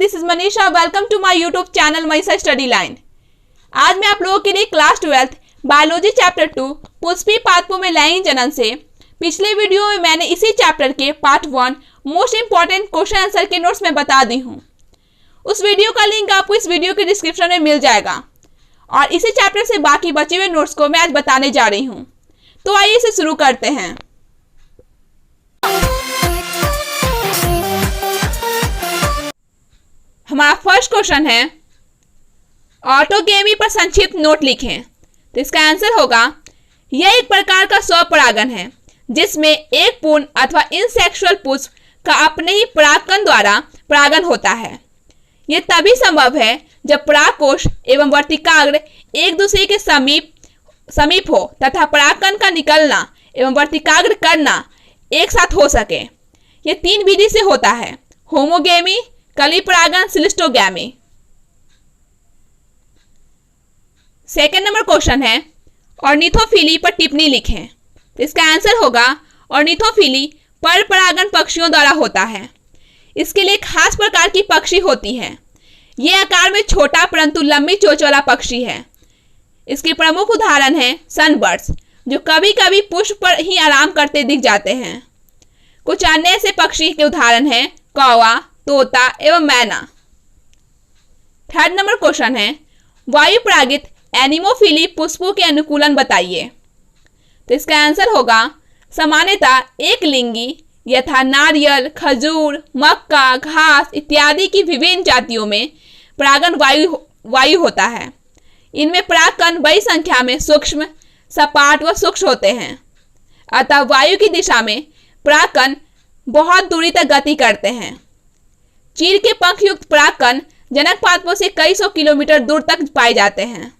This is Manisha. Welcome to my YouTube channel Manisha study line. आज मैं आप लोगों के लिए क्लास 12 बायोलॉजी चैप्टर 2 पुष्पीय पादपों में लैंगिक जनन से पिछले वीडियो में मैंने इसी चैप्टर के part 1 most important question answer के नोट्स में बता दी हूँ। उस वीडियो का लिंक आपको इस वीडियो के डिस्क्रिप्शन में मिल जाएगा और इसी चैप्टर से बाकी बचे हुए नोट्स को मैं आज बताने जा रही हूँ। तो आइए इसे शुरू करते हैं। हमारा फर्स्ट क्वेश्चन है ऑटोगेमी पर संक्षिप्त नोट लिखें। तो इसका आंसर होगा यह एक प्रकार का स्वपरागन है जिसमें एक पूर्ण अथवा इनसेक्सुअल पुष्प का अपने ही परागकण द्वारा परागन होता है। यह तभी संभव है जब परागकोश एवं वर्तिकाग्र एक दूसरे के समीप हो तथा परागकण का निकलना एवं वर्तिकाग्र करना एक साथ हो सके। यह 3 विधि से होता है: होमोगेमी, कली परागन, सिलिस्टोगैमी। सेकेंड नंबर क्वेश्चन है ऑर्निथोफिली पर टिप्पणी लिखें। तो इसका आंसर होगा ऑर्निथोफिली पर परागन पक्षियों द्वारा होता है। इसके लिए खास प्रकार की पक्षी होती है। यह आकार में छोटा परंतु लंबी चोंच वाला पक्षी है। इसके प्रमुख उदाहरण हैं सनबर्ड्स, जो कभी कभी पुष्प पर ही आराम करते दिख जाते हैं। कुछ अन्य ऐसे पक्षी के उदाहरण हैं कौवा, तोता एवं मैना। थर्ड नंबर क्वेश्चन है वायु परागित एनिमोफिली पुष्पों के अनुकूलन बताइए। तो इसका आंसर होगा सामान्यतः एक लिंगी यथा नारियल, खजूर, मक्का, घास इत्यादि की विभिन्न जातियों में परागन वायु होता है। इनमें परागकण बड़ी संख्या में सूक्ष्म, सपाट व सूक्ष्म होते हैं। अतः वायु की दिशा में परागकण बहुत दूरी तक गति करते हैं। चील के पंख युक्त परागकण जनक पादपों से कई सौ किलोमीटर दूर तक पाए जाते हैं।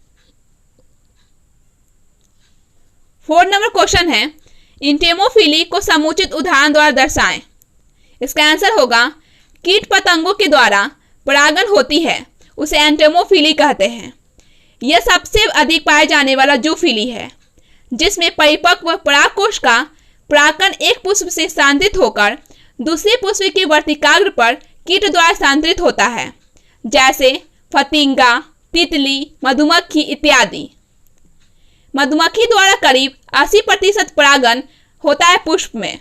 फोर्थ नंबर क्वेश्चन है इंटेमोफिली को समुचित उदाहरण द्वारा दर्शाएं। इसका आंसर होगा कीट पतंगों के द्वारा परागन होती है उसे एंटेमोफिली कहते हैं। यह सबसे अधिक पाए जाने वाला जूफिली है जिसमें परिपक्व परागकोश का परागकण एक पुष्प से स्थानांतरित होकर दूसरे पुष्प के वर्तिकाग्र पर कीट द्वारा स्थानांतरित होता है, जैसे फतिंगा, तितली, मधुमक्खी इत्यादि। मधुमक्खी द्वारा करीब 80% परागन होता है पुष्प में।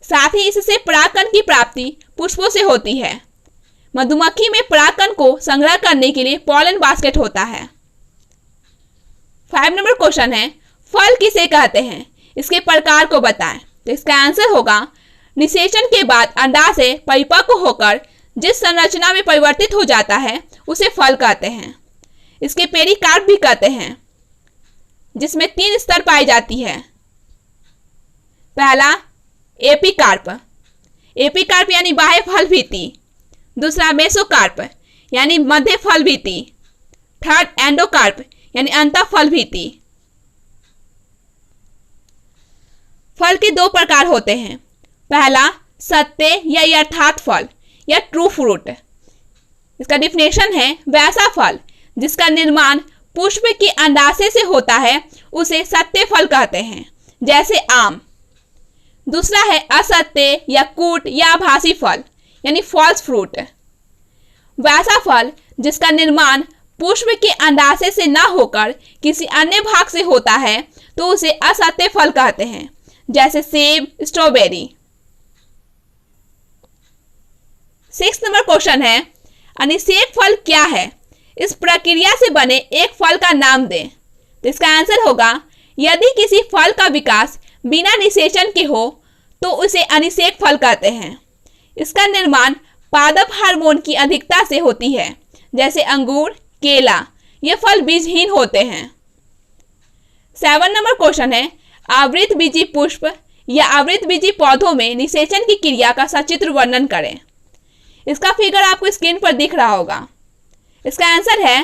साथ ही इससे परागकण की प्राप्ति पुष्पों से होती है। मधुमक्खी में परागकण को संग्रह करने के लिए पॉलन बास्केट होता है। 5 नंबर क्वेश्चन है फल किसे कहते हैं, इसके प्रकार को बताएं। तो इसका आंसर होगा निषेचन के बाद अंडाशय परिपक्व होकर जिस संरचना में परिवर्तित हो जाता है उसे फल कहते हैं। इसके पेरिकार्प भी कहते हैं, जिसमें 3 स्तर पाई जाती है। पहला एपिकार्प, एपिकार्प यानी बाह्य फल भीति। दूसरा मेसोकार्प यानी मध्य फल भीति। थर्ड एंडोकार्प यानी अंतः फल भीति। फल के 2 प्रकार होते हैं। पहला सत्य या यथार्थ फल या ट्रू फ्रूट। इसका डिफिनेशन है वैसा फल जिसका निर्माण पुष्प के अंडाशय से होता है उसे सत्य फल कहते हैं, जैसे आम। दूसरा है असत्य या कूट या आभासी फल यानी फॉल्स फ्रूट। वैसा फल जिसका निर्माण पुष्प के अंडाशय से न होकर किसी अन्य भाग से होता है तो उसे असत्य फल कहते हैं, जैसे सेब, स्ट्रॉबेरी। 6 नंबर क्वेश्चन है अनिषेक फल क्या है, इस प्रक्रिया से बने एक फल का नाम दें। तो इसका आंसर होगा यदि किसी फल का विकास बिना निषेचन के हो तो उसे अनिषेक फल कहते हैं। इसका निर्माण पादप हार्मोन की अधिकता से होती है, जैसे अंगूर, केला। ये फल बीजहीन होते हैं। 7 नंबर क्वेश्चन है आवृत बीजी पुष्प या आवृत बीजी पौधों में निषेचन की क्रिया का सचित्र वर्णन करें। इसका फिगर आपको स्क्रीन पर दिख रहा होगा। इसका आंसर है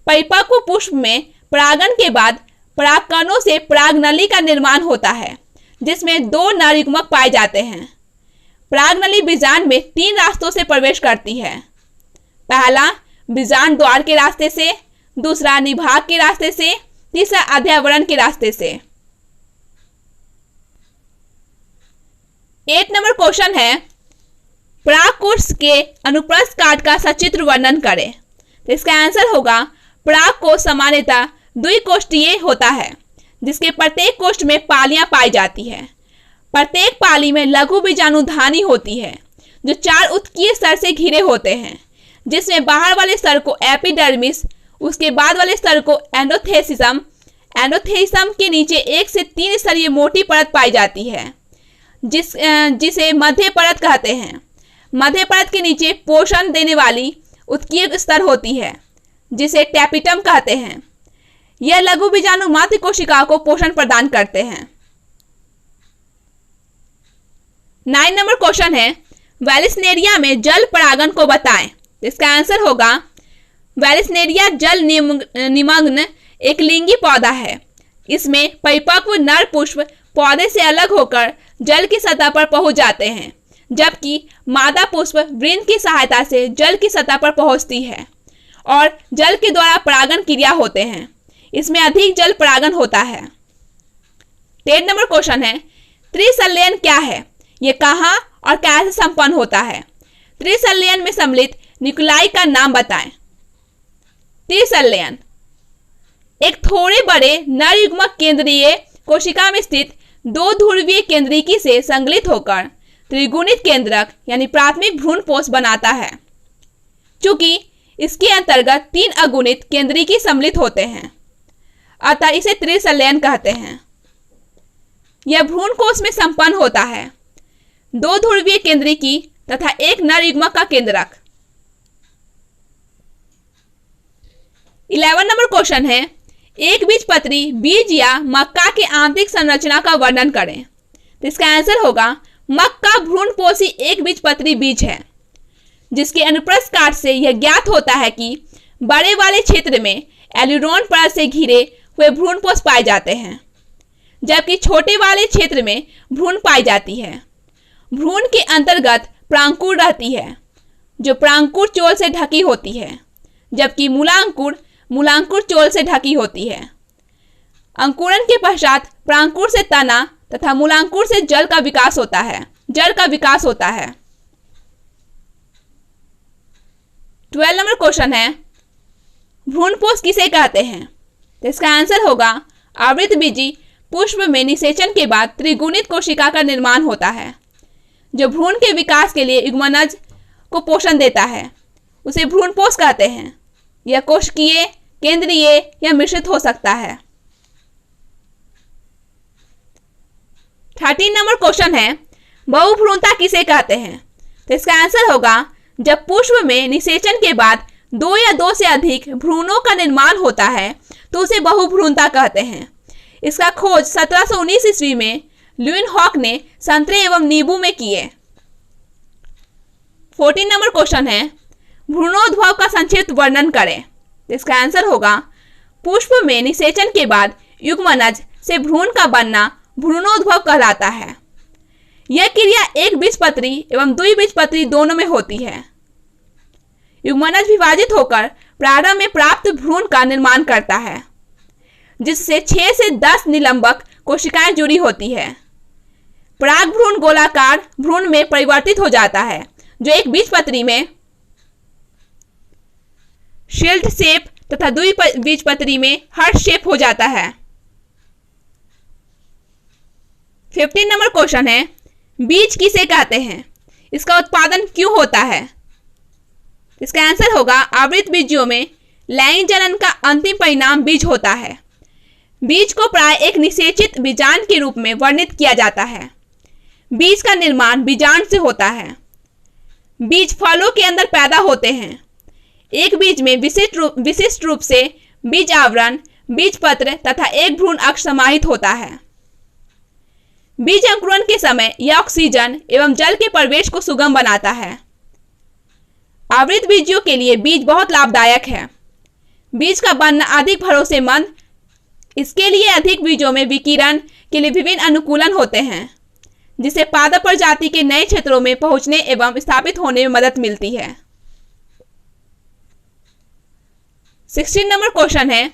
परिपक्व पुष्प में परागन के बाद परागकणों से परागनली का निर्माण होता है, जिसमें 2 नर युग्मक पाए जाते हैं। परागनली बीजांड में 3 रास्तों से प्रवेश करती है। पहला बीजांड द्वार के रास्ते से, दूसरा निभाग के रास्ते से, तीसरा अध्यावरण के रास्ते से। 8 नंबर क्वेश्चन है परागकोश के अनुप्रस्थ काट का सचित्र वर्णन करें। तो इसका आंसर होगा पराग कोश सामान्यतः द्विकोष्ठीय होता है, जिसके प्रत्येक कोष्ठ में पालियां पाई जाती है। प्रत्येक पाली में लघु बीजाणुधानी होती है जो 4 उत्कीय स्तर से घिरे होते हैं, जिसमें बाहर वाले स्तर को एपिडर्मिस, उसके बाद वाले स्तर को एंडोथेसिसम, एंडोथेसिसम के नीचे 1 से 3 स्तरीय मोटी परत पाई जाती है जिसे मध्य परत कहते हैं। मध्य परत के नीचे पोषण देने वाली उत्कीय स्तर होती है जिसे टैपिटम कहते हैं। यह लघु बीजाणु मात्र कोशिका को पोषण प्रदान करते हैं। 9 नंबर क्वेश्चन है, वैलिस्नेरिया में जल परागन को बताएं। इसका आंसर होगा वैलिस्नेरिया जल निमग्न एक लिंगी पौधा है। इसमें परिपक्व नर पुष्प पौधे से अलग होकर जल की सतह पर पहुंच जाते हैं, जबकि मादा पुष्प वृंद की सहायता से जल की सतह पर पहुंचती है और जल के द्वारा परागन क्रिया होते हैं। इसमें अधिक जल परागन होता है। 10 नंबर क्वेश्चन है, त्रिसंलयन क्या है, ये कहाँ और कैसे संपन्न होता है। त्रिसंलयन में सम्मिलित न्यूक्लियाई का नाम बताएं। त्रिसंलयन एक थोड़े बड़े नर युग्मक केंद्रीय कोशिका में स्थित 2 ध्रुवीय केंद्रीकी से संगलित होकर त्रिगुणित केंद्रक यानी प्राथमिक भ्रूणपोष बनाता है। चूंकि इसके अंतर्गत 3 अगुणित केंद्रीकी सम्मिलित होते हैं, अतः इसे त्रिसंलयन कहते हैं। यह भ्रूणकोश में संपन्न होता है। 2 ध्रुवीय केंद्रीकी तथा 1 नर युग्मक का केंद्रक। 11 नंबर क्वेश्चन है, एक बीजपत्री बीज या मक्का की आंतरिक संरचना का वर्णन करें। तो इसका आंसर होगा मक्का भ्रूणपोषी एक बीजपत्री बीज है, जिसके अनुप्रस्थ काट से यह ज्ञात होता है कि बड़े वाले क्षेत्र में एल्यूरोन परत से घिरे हुए भ्रूणपोष पाए जाते हैं, जबकि छोटे वाले क्षेत्र में भ्रूण पाई जाती है। भ्रूण के अंतर्गत प्रांकुर रहती है जो प्रांकुर चोल से ढकी होती है, जबकि मूलांकुर चोल से ढकी होती है। अंकुरन के पश्चात प्रांकुर से तना तथा मूलांकुर से जड़ का विकास होता है। 12 नंबर क्वेश्चन है, भ्रूणपोष किसे कहते हैं। तो इसका आंसर होगा आवृतबीजी पुष्प में निषेचन के बाद त्रिगुणित कोशिका का निर्माण होता है, जो भ्रूण के विकास के लिए युग्मनज को पोषण देता है। उसे भ्रूणपोष कहते हैं। यह कोशिकीय, केंद्रीय या मिश्रित हो सकता है। 13 नंबर क्वेश्चन है, बहुभ्रूणता किसे कहते हैं। तो इसका आंसर होगा जब पुष्प में निषेचन के बाद 2 या 2 से अधिक भ्रूणों का निर्माण होता है तो उसे बहुभ्रूणता कहते हैं। इसका खोज 1719 ईस्वी में ल्यूइनहॉक ने संतरे एवं नींबू में किए। 14 नंबर क्वेश्चन है, भ्रूणोद्भव का संक्षिप्त वर्णन करें। इसका आंसर होगा पुष्प में निषेचन के बाद युग्मनज से भ्रूण का बनना भ्रूणोद्भव कहलाता है। यह क्रिया एक बीजपत्री एवं द्विबीजपत्री दोनों में होती है। युग्मनज विभाजित होकर प्रारंभ में प्राप्त भ्रूण का निर्माण करता है, जिससे 6 से 10 निलंबक कोशिकाएं जुड़ी होती है। पराग भ्रूण गोलाकार भ्रूण में परिवर्तित हो जाता है, जो एक बीजपत्री में शील्ड शेप तथा द्विबीजपत्री में हार्ट शेप हो जाता है। 15 नंबर क्वेश्चन है, बीज किसे कहते हैं, इसका उत्पादन क्यों होता है। इसका आंसर होगा आवृत बीजियों में लैंगिक जनन का अंतिम परिणाम बीज होता है। बीज को प्राय एक निषेचित बीजांड के रूप में वर्णित किया जाता है। बीज का निर्माण बीजांड से होता है। बीज फलों के अंदर पैदा होते हैं। एक बीज में विशिष्ट रूप से बीज आवरण, बीजपत्र तथा एक भ्रूण अक्ष समाहित होता है। बीज अंकुरण के समय यह ऑक्सीजन एवं जल के प्रवेश को सुगम बनाता है। आवृत बीजियों के लिए बीज बहुत लाभदायक है। बीज का बनना अधिक भरोसेमंद, इसके लिए अधिक बीजों में विकिरण के लिए विभिन्न अनुकूलन होते हैं, जिससे पादप प्रजाति के नए क्षेत्रों में पहुंचने एवं स्थापित होने में मदद मिलती है। 16 नंबर क्वेश्चन है,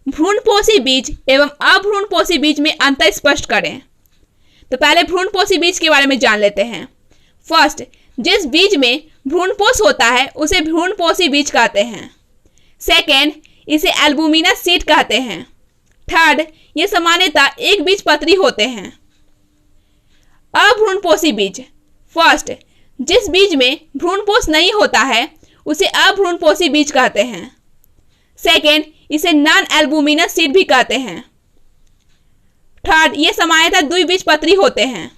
भ्रूणपोषी बीज एवं अभ्रूणपोषी बीज में अंतर स्पष्ट करें। तो पहले भ्रूणपोषी बीज के बारे में जान लेते हैं। फर्स्ट, जिस बीज में भ्रूणपोष होता है उसे भ्रूणपोषी बीज कहते हैं। सेकेंड, इसे एल्बुमिनस सीड कहते हैं। थर्ड, ये सामान्यतः एक बीज पत्री होते हैं। अभ्रूणपोषी बीज। फर्स्ट, जिस बीज में भ्रूणपोष नहीं होता है उसे अभ्रूणपोषी बीज कहते हैं। सेकेंड, इसे नॉन एल्बुमिनस सीड भी कहते हैं। थर्ड, ये सामान्यतः द्विबीजपत्री होते हैं।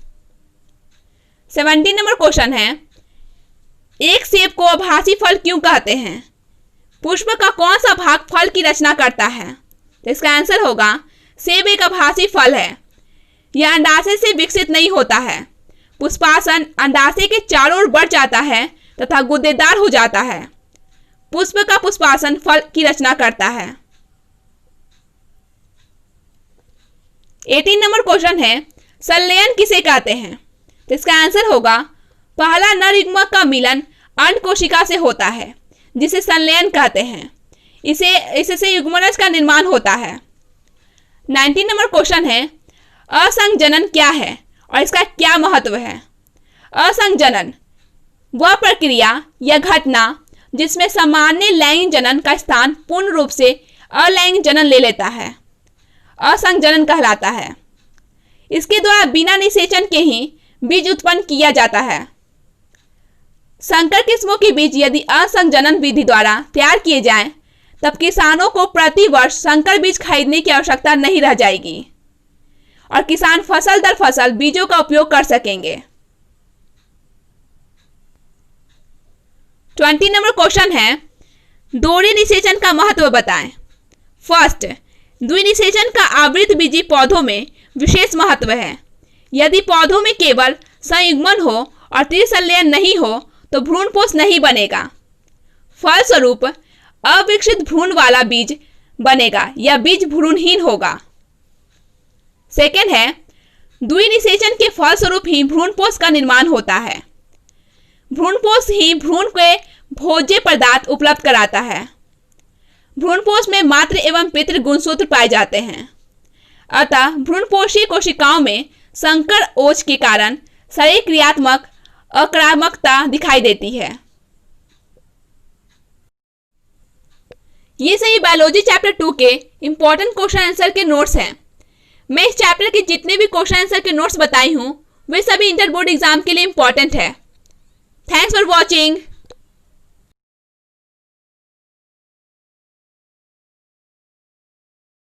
17 नंबर क्वेश्चन है, एक सेब को आभासी फल क्यों कहते हैं? पुष्प का कौन सा भाग फल की रचना करता है? तो इसका आंसर होगा सेब एक आभासी फल है। यह अंडाशय से विकसित नहीं होता है। पुष्पासन अंडाशय के चारों ओर बढ़ जाता है तथा गुद्देदार हो जाता है। पुष्प का पुष्पासन फल की रचना करता है। 18 नंबर क्वेश्चन है, संलयन किसे कहते हैं? तो इसका आंसर होगा पहला नर युग्मक का मिलन अंड कोशिका से होता है जिसे संलयन कहते हैं। इससे युग्मनज का निर्माण होता है। 19 नंबर क्वेश्चन है, असंजनन क्या है और इसका क्या महत्व है? असंजनन वह प्रक्रिया या घटना जिसमें सामान्य लैंगिक जनन का स्थान पूर्ण रूप से अलैंगिक जनन ले लेता है, असंजनन कहलाता है। इसके द्वारा बिना निषेचन के ही बीज उत्पन्न किया जाता है। संकर किस्मों के बीज यदि असंजनन विधि द्वारा तैयार किए जाएं, तब किसानों को प्रति वर्ष संकर बीज खरीदने की आवश्यकता नहीं रह जाएगी और किसान फसल दर फसल बीजों का उपयोग कर सकेंगे। 20 नंबर क्वेश्चन है, दोहरे निषेचन का महत्व बताएं। फर्स्ट, द्विनिषेचन का आवृत बीजी पौधों में विशेष महत्व है। यदि पौधों में केवल संयुग्मन हो और त्रिसंलयन नहीं हो तो भ्रूणपोष नहीं बनेगा। फलस्वरूप अविकसित भ्रूण वाला बीज बनेगा या बीज भ्रूणहीन होगा। सेकेंड है, द्विनिषेचन के फलस्वरूप ही भ्रूणपोष का निर्माण होता है। भ्रूणपोष ही भ्रूण के भोज्य पदार्थ उपलब्ध कराता है। भ्रूणपोष में मातृ एवं पितृ गुणसूत्र पाए जाते हैं। अतः भ्रूणपोषी कोशिकाओं में संकर ओज के कारण शरीर क्रियात्मक आक्रामकता दिखाई देती है। ये सही बायोलॉजी चैप्टर 2 के इंपॉर्टेंट क्वेश्चन आंसर के नोट्स हैं। मैं इस चैप्टर के जितने भी क्वेश्चन आंसर के नोट्स बताई हूँ वे सभी इंटर बोर्ड एग्जाम के लिए इंपॉर्टेंट है। Thanks for watching.